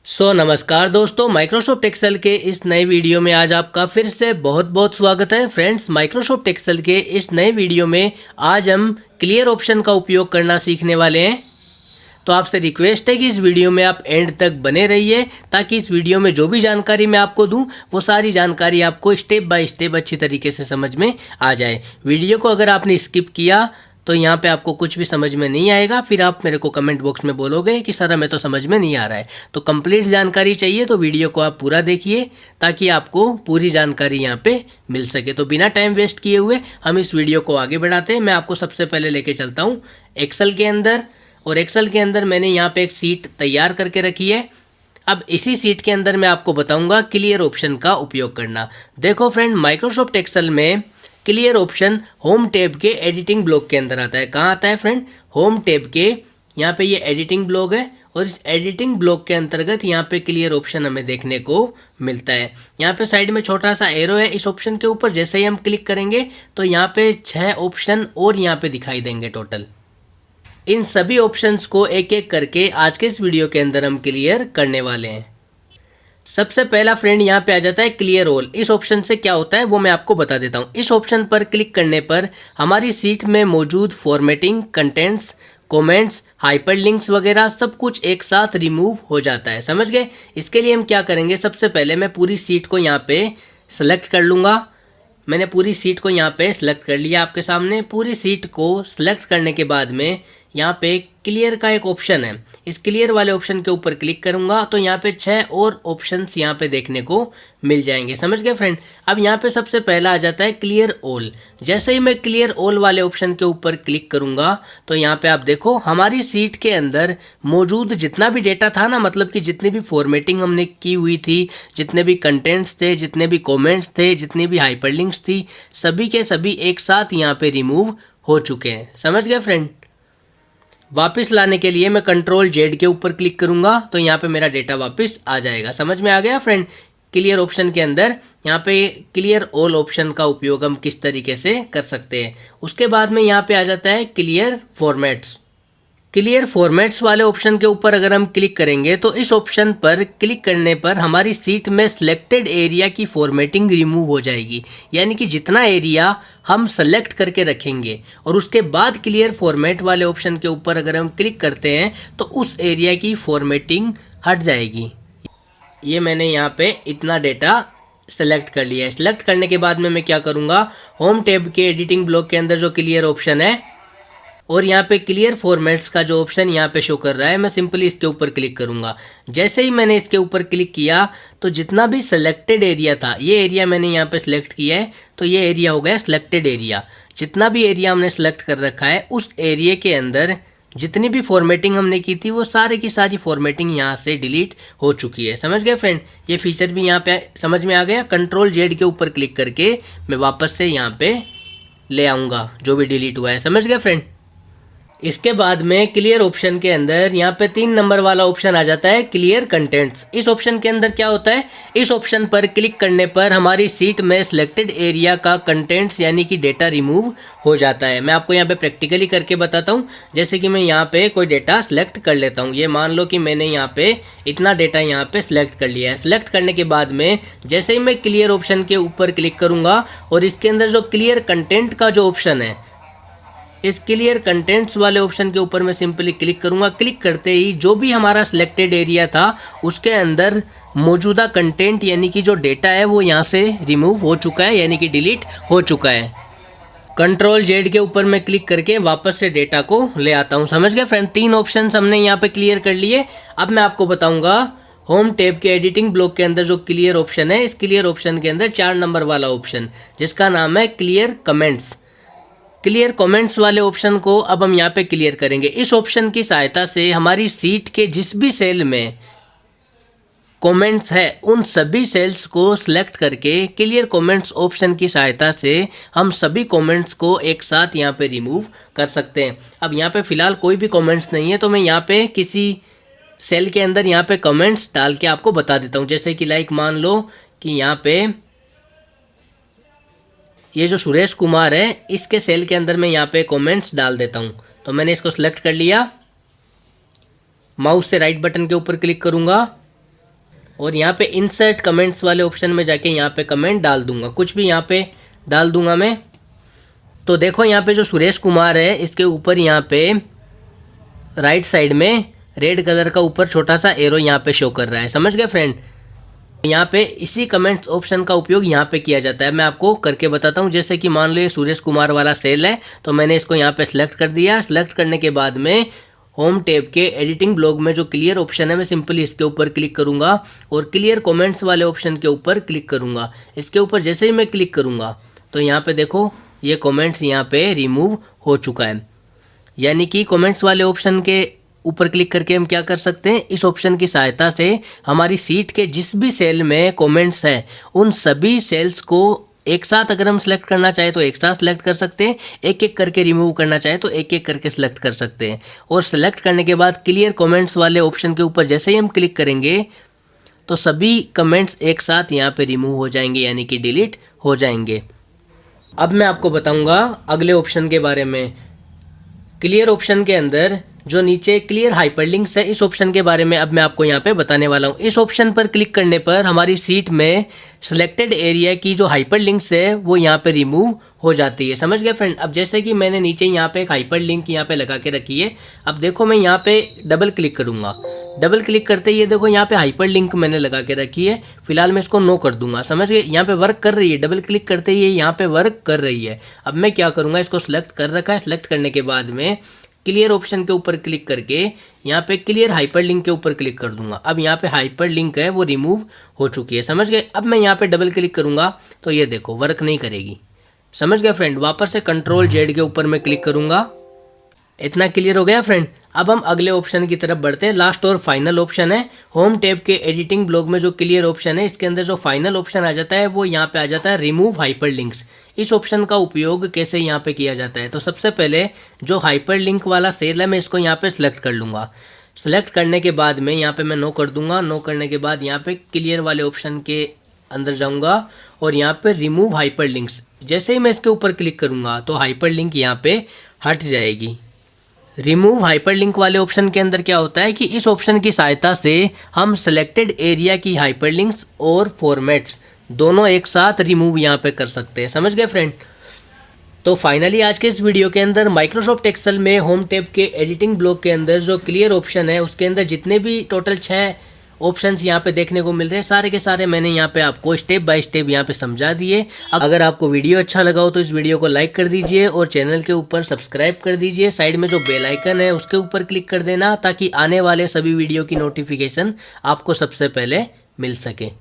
नमस्कार दोस्तों, Microsoft Excel के इस नए वीडियो में आज आपका फिर से बहुत बहुत स्वागत है। फ्रेंड्स, माइक्रोसॉफ्ट एक्सेल के इस नए वीडियो में आज हम क्लियर ऑप्शन का उपयोग करना सीखने वाले हैं। तो आपसे रिक्वेस्ट है कि इस वीडियो में आप एंड तक बने रहिए, ताकि इस वीडियो में जो भी जानकारी मैं आपको दूं वो सारी जानकारी आपको स्टेप बाय स्टेप अच्छी तरीके से समझ में आ जाए। वीडियो को अगर आपने स्किप किया तो यहाँ पे आपको कुछ भी समझ में नहीं आएगा, फिर आप मेरे को कमेंट बॉक्स में बोलोगे कि सर हमें तो समझ में नहीं आ रहा है। तो कंप्लीट जानकारी चाहिए तो वीडियो को आप पूरा देखिए, ताकि आपको पूरी जानकारी यहाँ पे मिल सके। तो बिना टाइम वेस्ट किए हुए हम इस वीडियो को आगे बढ़ाते हैं। मैं आपको सबसे पहले लेके चलता हूँ एक्सेल के अंदर, और एक्सेल के अंदर मैंने यहाँ पे एक सीट तैयार करके रखी है। अब इसी सीट के अंदर मैं आपको बताऊँगा क्लियर ऑप्शन का उपयोग करना। देखो फ्रेंड, माइक्रोसॉफ्ट एक्सेल में क्लियर ऑप्शन होम टैब के एडिटिंग ब्लॉक के अंदर आता है। कहाँ आता है फ्रेंड? होम टैब के, यहाँ पे ये एडिटिंग ब्लॉक है, और इस एडिटिंग ब्लॉक के अंतर्गत यहाँ पे क्लियर ऑप्शन हमें देखने को मिलता है। यहाँ पे साइड में छोटा सा एरो है इस ऑप्शन के ऊपर, जैसे ही हम क्लिक करेंगे तो यहाँ पे 6 ऑप्शन और यहाँ पे दिखाई देंगे टोटल। इन सभी ऑप्शंस को एक एक करके आज के इस वीडियो के अंदर हम क्लियर करने वाले हैं। सबसे पहला फ्रेंड यहाँ पे आ जाता है क्लियर ऑल। इस ऑप्शन से क्या होता है वो मैं आपको बता देता हूँ। इस ऑप्शन पर क्लिक करने पर हमारी सीट में मौजूद फॉर्मेटिंग, कंटेंट्स, कमेंट्स, हाइपरलिंक्स वगैरह सब कुछ एक साथ रिमूव हो जाता है। समझ गए? इसके लिए हम क्या करेंगे, सबसे पहले मैं पूरी सीट को यहाँ पे सेलेक्ट कर लूँगा। मैंने पूरी सीट को यहाँ पे सेलेक्ट कर लिया आपके सामने। पूरी सीट को सेलेक्ट करने के बाद में यहाँ पे क्लियर का एक ऑप्शन है, इस क्लियर वाले ऑप्शन के ऊपर क्लिक करूँगा तो यहाँ पे 6 और ऑप्शंस यहाँ पे देखने को मिल जाएंगे। समझ गए फ्रेंड? अब यहाँ पे सबसे पहला आ जाता है क्लियर ऑल। जैसे ही मैं क्लियर ऑल वाले ऑप्शन के ऊपर क्लिक करूँगा तो यहाँ पे आप देखो हमारी सीट के अंदर मौजूद जितना भी डेटा था ना, मतलब कि जितनी भी फॉर्मेटिंग हमने की हुई थी, जितने भी कंटेंट्स थे, जितने भी कॉमेंट्स थे, जितनी भी हाइपरलिंक्स थी, सभी के सभी एक साथ यहाँ पे रिमूव हो चुके हैं। समझ गए फ्रेंड? वापस लाने के लिए मैं कंट्रोल जेड के ऊपर क्लिक करूंगा तो यहाँ पे मेरा डेटा वापस आ जाएगा। समझ में आ गया फ्रेंड? क्लियर ऑप्शन के अंदर यहाँ पे क्लियर ऑल ऑप्शन का उपयोग हम किस तरीके से कर सकते हैं। उसके बाद में यहाँ पे आ जाता है क्लियर फॉर्मेट्स। क्लियर फॉर्मेट्स वाले ऑप्शन के ऊपर अगर हम क्लिक करेंगे तो इस ऑप्शन पर क्लिक करने पर हमारी सीट में सिलेक्टेड एरिया की फॉर्मेटिंग रिमूव हो जाएगी। यानी कि जितना एरिया हम सेलेक्ट करके रखेंगे और उसके बाद क्लियर फॉर्मेट वाले ऑप्शन के ऊपर अगर हम क्लिक करते हैं तो उस एरिया की फॉर्मेटिंग हट जाएगी। ये मैंने यहाँ पे इतना डेटा सेलेक्ट कर लिया है। सेलेक्ट करने के बाद में मैं क्या करूँगा, होम टैब के एडिटिंग ब्लॉक के अंदर जो क्लियर ऑप्शन है और यहाँ पे क्लियर फॉर्मेट्स का जो ऑप्शन यहाँ पे शो कर रहा है, मैं सिंपली इसके ऊपर क्लिक करूँगा। जैसे ही मैंने इसके ऊपर क्लिक किया तो जितना भी सिलेक्टेड एरिया था, ये एरिया मैंने यहाँ पे सिलेक्ट किया है तो ये एरिया हो गया सिलेक्टेड एरिया। जितना भी एरिया हमने सेलेक्ट कर रखा है उस एरिया के अंदर जितनी भी फॉर्मेटिंग हमने की थी वो सारी की सारी फॉर्मेटिंग यहाँ से डिलीट हो चुकी है। समझ गए फ्रेंड? ये फीचर भी यहाँ पे समझ में आ गया। कंट्रोल जेड के ऊपर क्लिक करके मैं वापस से यहाँ पे ले आऊँगा जो भी डिलीट हुआ है। समझ गए फ्रेंड? इसके बाद में क्लियर ऑप्शन के अंदर यहाँ पे 3 नंबर वाला ऑप्शन आ जाता है क्लियर कंटेंट्स। इस ऑप्शन के अंदर क्या होता है, इस ऑप्शन पर क्लिक करने पर हमारी सीट में सिलेक्टेड एरिया का कंटेंट्स यानी कि डेटा रिमूव हो जाता है। मैं आपको यहाँ पे प्रैक्टिकली करके बताता हूँ। जैसे कि मैं यहाँ पे कोई डेटा सेलेक्ट कर लेता हूँ। ये मान लो कि मैंने यहाँ पे इतना डेटा यहाँ पे सिलेक्ट कर लिया है। सिलेक्ट करने के बाद में जैसे ही मैं क्लियर ऑप्शन के ऊपर क्लिक करूँगा और इसके अंदर जो क्लियर कंटेंट का जो ऑप्शन है, इस क्लियर कंटेंट्स वाले ऑप्शन के ऊपर मैं सिंपली क्लिक करूंगा। क्लिक करते ही जो भी हमारा सिलेक्टेड एरिया था उसके अंदर मौजूदा कंटेंट यानी कि जो डेटा है वो यहाँ से रिमूव हो चुका है, यानी कि डिलीट हो चुका है। कंट्रोल जेड के ऊपर मैं क्लिक करके वापस से डेटा को ले आता हूँ। समझ गए फ्रेंड? 3 ऑप्शन हमने यहाँ पे क्लियर कर लिए। अब मैं आपको बताऊँगा होम टैब के एडिटिंग ब्लॉक के अंदर जो क्लियर ऑप्शन है, इस क्लियर ऑप्शन के अंदर 4 नंबर वाला ऑप्शन जिसका नाम है क्लियर कमेंट्स। क्लियर कमेंट्स वाले ऑप्शन को अब हम यहाँ पे क्लियर करेंगे। इस ऑप्शन की सहायता से हमारी सीट के जिस भी सेल में कमेंट्स है उन सभी सेल्स को सिलेक्ट करके क्लियर कमेंट्स ऑप्शन की सहायता से हम सभी कमेंट्स को एक साथ यहाँ पे रिमूव कर सकते हैं। अब यहाँ पे फ़िलहाल कोई भी कमेंट्स नहीं है तो मैं यहाँ पे किसी सेल के अंदर यहाँ पे कमेंट्स डाल के आपको बता देता हूँ। जैसे कि लाइक मान लो कि यहाँ पे ये जो सुरेश कुमार है इसके सेल के अंदर मैं यहाँ पे कमेंट्स डाल देता हूँ। तो मैंने इसको सेलेक्ट कर लिया, माउस से राइट बटन के ऊपर क्लिक करूँगा और यहाँ पे इंसर्ट कमेंट्स वाले ऑप्शन में जाके यहाँ पे कमेंट डाल दूंगा, कुछ भी यहाँ पे डाल दूंगा मैं। तो देखो यहाँ पे जो सुरेश कुमार है इसके ऊपर यहाँ पे राइट साइड में रेड कलर का ऊपर छोटा सा एरो यहाँ पे शो कर रहा है, समझ गए फ्रेंड। यहाँ पे इसी कमेंट्स ऑप्शन का उपयोग यहाँ पे किया जाता है। मैं आपको करके बताता हूँ। जैसे कि मान लो ये सुरेश कुमार वाला सेल है, तो मैंने इसको यहाँ पे सिलेक्ट कर दिया। सिलेक्ट करने के बाद में होम टैब के एडिटिंग ब्लॉग में जो क्लियर ऑप्शन है, मैं सिंपली इसके ऊपर क्लिक करूँगा और क्लियर कमेंट्स वाले ऑप्शन के ऊपर क्लिक करूँगा। इसके ऊपर जैसे ही मैं क्लिक करूँगा तो यहाँ पे देखो ये कमेंट्स यहाँ पे रिमूव हो चुका है। यानी कि कमेंट्स वाले ऑप्शन के ऊपर क्लिक करके हम क्या कर सकते हैं, इस ऑप्शन की सहायता से हमारी सीट के जिस भी सेल में कमेंट्स है उन सभी सेल्स को एक साथ अगर हम सेलेक्ट करना चाहें तो एक साथ सेलेक्ट कर सकते हैं, एक एक करके रिमूव करना चाहें तो एक एक करके सेलेक्ट कर सकते हैं। और सेलेक्ट करने के बाद क्लियर कमेंट्स वाले ऑप्शन के ऊपर जैसे ही हम क्लिक करेंगे तो सभी कमेंट्स एक साथ यहाँ पे रिमूव हो जाएंगे, यानी कि डिलीट हो जाएंगे। अब मैं आपको बताऊंगा अगले ऑप्शन के बारे में। क्लियर ऑप्शन के अंदर जो नीचे क्लियर हाइपरलिंक्स है, इस ऑप्शन के बारे में अब मैं आपको यहाँ पे बताने वाला हूँ। इस ऑप्शन पर क्लिक करने पर हमारी सीट में सिलेक्टेड एरिया की जो हाइपरलिंक्स है वो यहाँ पे रिमूव हो जाती है, समझ गए फ्रेंड। अब जैसे कि मैंने नीचे यहाँ पे एक हाइपरलिंक यहाँ पे लगा के रखी है। अब देखो मैं यहाँ पे डबल क्लिक करूँगा। डबल क्लिक करते ही ये देखो यहाँ पे हाइपरलिंक मैंने लगा के रखी है। फिलहाल मैं इसको नो कर दूंगा, समझ गए। यहाँ पे वर्क कर रही है, डबल क्लिक करते ही यहाँ पे वर्क कर रही है। अब मैं क्या करूँगा, इसको सिलेक्ट कर रखा है। सिलेक्ट करने के बाद में क्लियर ऑप्शन के ऊपर क्लिक करके यहाँ पे क्लियर हाइपरलिंक के ऊपर क्लिक कर दूंगा। अब यहाँ पे हाइपरलिंक है वो रिमूव हो चुकी है, समझ गए। अब मैं यहाँ पे डबल क्लिक करूँगा तो ये देखो वर्क नहीं करेगी, समझ गए फ्रेंड। वापस से कंट्रोल जेड के ऊपर मैं क्लिक करूँगा। इतना क्लियर हो गया फ्रेंड। अब हम अगले ऑप्शन की तरफ बढ़ते हैं। लास्ट और फाइनल ऑप्शन है होम टैब के एडिटिंग ब्लॉग में जो क्लियर ऑप्शन है, इसके अंदर जो फाइनल ऑप्शन आ जाता है वो यहाँ पे आ जाता है रिमूव हाइपरलिंक्स। इस ऑप्शन का उपयोग कैसे यहाँ पे किया जाता है, तो सबसे पहले जो हाइपरलिंक वाला सेल है मैं इसको यहाँ पे सिलेक्ट कर लूँगा। सेलेक्ट करने के बाद में यहाँ पे मैं नो कर दूंगा। नो करने के बाद यहाँ पे क्लियर वाले ऑप्शन के अंदर जाऊँगा और यहाँ पे रिमूव हाइपरलिंक्स, जैसे ही मैं इसके ऊपर क्लिक करूँगा तो हाइपरलिंक यहाँ पे हट जाएगी। रिमूव हाइपरलिंक वाले ऑप्शन के अंदर क्या होता है कि इस ऑप्शन की सहायता से हम सिलेक्टेड एरिया की हाइपरलिंक्स और फॉर्मेट्स दोनों एक साथ रिमूव यहाँ पे कर सकते हैं, समझ गए फ्रेंड। तो फाइनली आज के इस वीडियो के अंदर माइक्रोसॉफ्ट एक्सेल में होम टैब के एडिटिंग ब्लॉक के अंदर जो क्लियर ऑप्शन है उसके अंदर जितने भी टोटल 6 ऑप्शंस यहाँ पे देखने को मिल रहे हैं, सारे के सारे मैंने यहाँ पे आपको स्टेप बाय स्टेप यहाँ पे समझा दिए। अगर आपको वीडियो अच्छा लगा हो तो इस वीडियो को लाइक कर दीजिए और चैनल के ऊपर सब्सक्राइब कर दीजिए। साइड में जो बेल आइकन है उसके ऊपर क्लिक कर देना ताकि आने वाले सभी वीडियो की नोटिफिकेशन आपको सबसे पहले मिल सके।